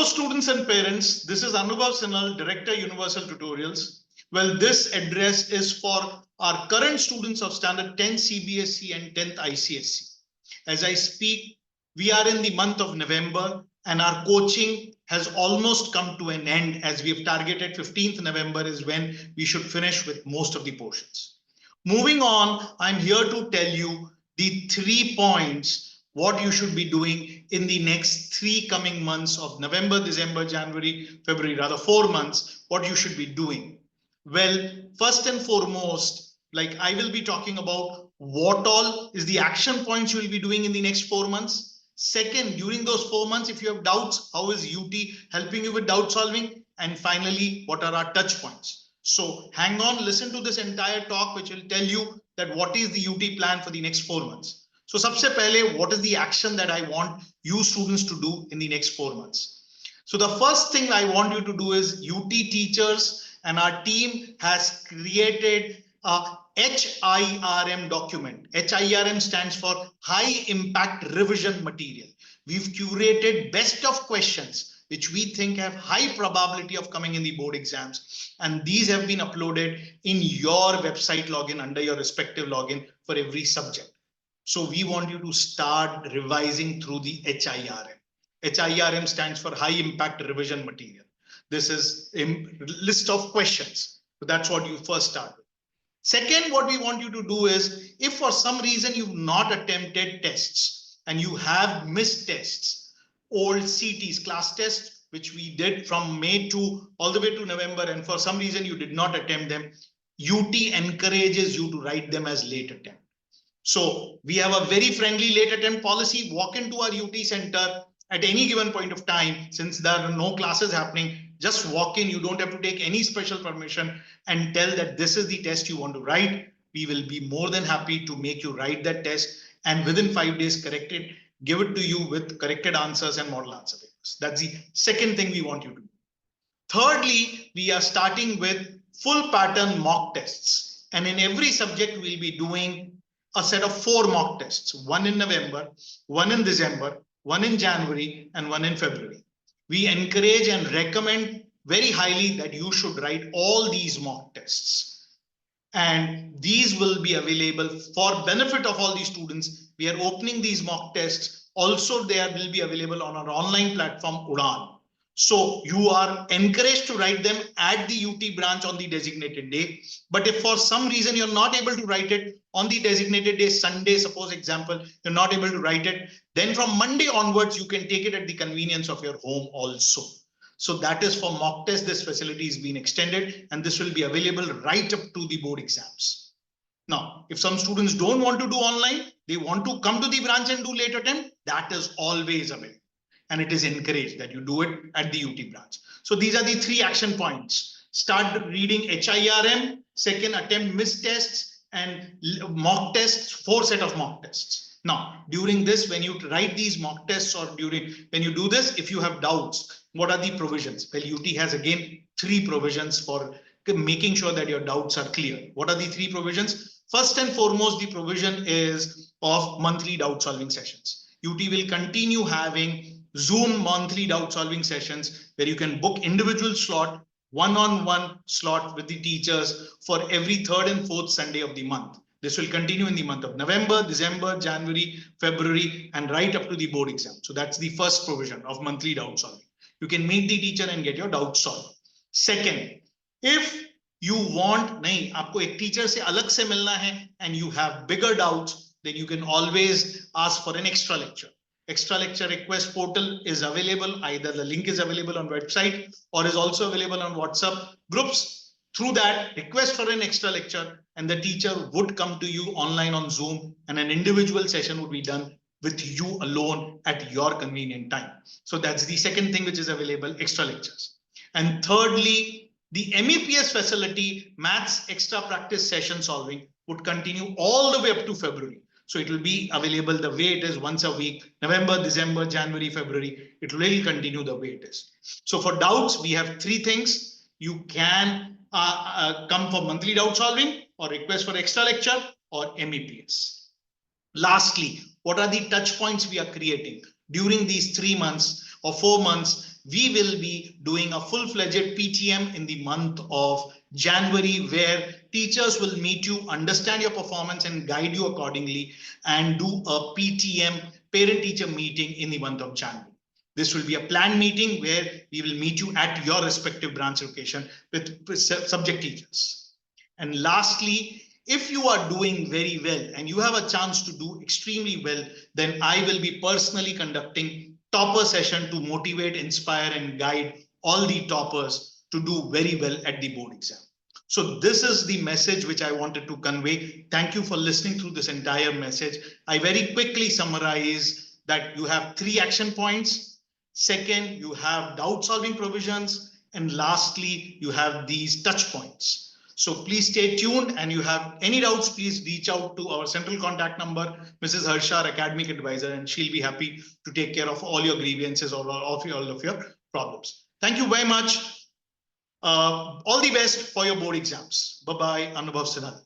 Hello students and parents, this is Anubhav Sinhal, Director Universal Tutorials. Well, this address is for our current students of Standard 10 CBSE and 10th ICSE. As I speak, we are in the month of November and our coaching has almost come to an end, as we have targeted 15th November is when we should finish with most of the portions. Moving on, I'm here to tell you the 3 points what you should be doing in the next 3 coming months of November, December, January, February, rather 4 months, what you should be doing. Well, first and foremost, like I will be talking about what all is the action points you will be doing in the next 4 months. Second, during those 4 months, if you have doubts, how is UT helping you with doubt solving? And finally, what are our touch points? So hang on, listen to this entire talk, which will tell you that what is the UT plan for the next 4 months. So सबसे पहले, what is the action that I want you students to do in the next 4 months? So the first thing I want you to do is UT teachers and our team has created a HIRM document. HIRM stands for High Impact Revision Material. We've curated best of questions which we think have high probability of coming in the board exams. And these have been uploaded in your website login under your respective login for every subject. So we want you to start revising through the HIRM. HIRM stands for High Impact Revision Material. This is a list of questions. So that's what you first start with. Second, what we want you to do is, if for some reason you've not attempted tests and you have missed tests, old CTs, class tests, which we did from May to all the way to November, and for some reason you did not attempt them, UT encourages you to write them as late attempt. So we have a very friendly late attempt policy. Walk into our UT center at any given point of time. Since there are no classes happening, just walk in. You don't have to take any special permission and tell that this is the test you want to write. We will be more than happy to make you write that test and within 5 days correct it, give it to you with corrected answers and model answer papers. That's the second thing we want you to do. Thirdly, we are starting with full pattern mock tests. And in every subject, we'll be doing a set of 4 mock tests, 1 in November, 1 in December, 1 in January, and 1 in February. We encourage and recommend very highly that you should write all these mock tests. And these will be available for benefit of all the students. We are opening these mock tests. Also, they will be available on our online platform, Udaan. So you are encouraged to write them at the UT branch on the designated day. But if for some reason you're not able to write it on the designated day, Sunday, suppose example, you're not able to write it, then from Monday onwards, you can take it at the convenience of your home also. So that is for mock test. This facility is being extended and this will be available right up to the board exams. Now, if some students don't want to do online, they want to come to the branch and do late attempt, that is always available. And it is encouraged that you do it at the UT branch. So these are the 3 action points. Start reading HIRM, second, attempt missed tests, and mock tests, 4 set of mock tests. Now, during this, when you write these mock tests or when you do this, if you have doubts, what are the provisions? Well, UT has again 3 provisions for making sure that your doubts are clear. What are the 3 provisions? First and foremost, the provision is of monthly doubt solving sessions. UT will continue having Zoom monthly doubt solving sessions where you can book individual slot, one-on-one slot with the teachers for every 3rd and 4th Sunday of the month. This will continue in the month of November, December, January, February, and right up to the board exam. So that's the first provision of monthly doubt solving. You can meet the teacher and get your doubts solved. Second, if you want, nahi, aapko ek teacher se alag se milna hai and you have bigger doubts, then you can always ask for an extra lecture. Extra lecture request portal is available. Either the link is available on website or is also available on WhatsApp groups. Through that, request for an extra lecture and the teacher would come to you online on Zoom and an individual session would be done with you alone at your convenient time. So that's the second thing which is available, extra lectures. And thirdly, the MEPS facility, maths extra practice session solving, would continue all the way up to February. So it will be available the way it is once a week, November, December, January, February. It will continue the way it is. So for doubts, we have 3 things. You can come for monthly doubt solving or request for extra lecture or MEPS. Lastly, what are the touch points we are creating? during these 3 months or 4 months, we will be doing a full-fledged PTM in the month of January, where teachers will meet you, understand your performance and guide you accordingly, and do a PTM, parent-teacher meeting, in the month of January. This will be a planned meeting where we will meet you at your respective branch location with subject teachers. And lastly, if you are doing very well and you have a chance to do extremely well, then I will be personally conducting topper session to motivate, inspire, and guide all the toppers to do very well at the board exam. So this is the message which I wanted to convey. Thank you for listening through this entire message. I very quickly summarize that you have 3 action points. Second, you have doubt solving provisions. And lastly, you have these touch points. So please stay tuned, and you have any doubts, please reach out to our central contact number, Mrs. Harsha, our academic advisor, and she'll be happy to take care of all your grievances or all of your problems. Thank you very much. All the best for your board exams. Bye-bye, Anubhav Sinhal.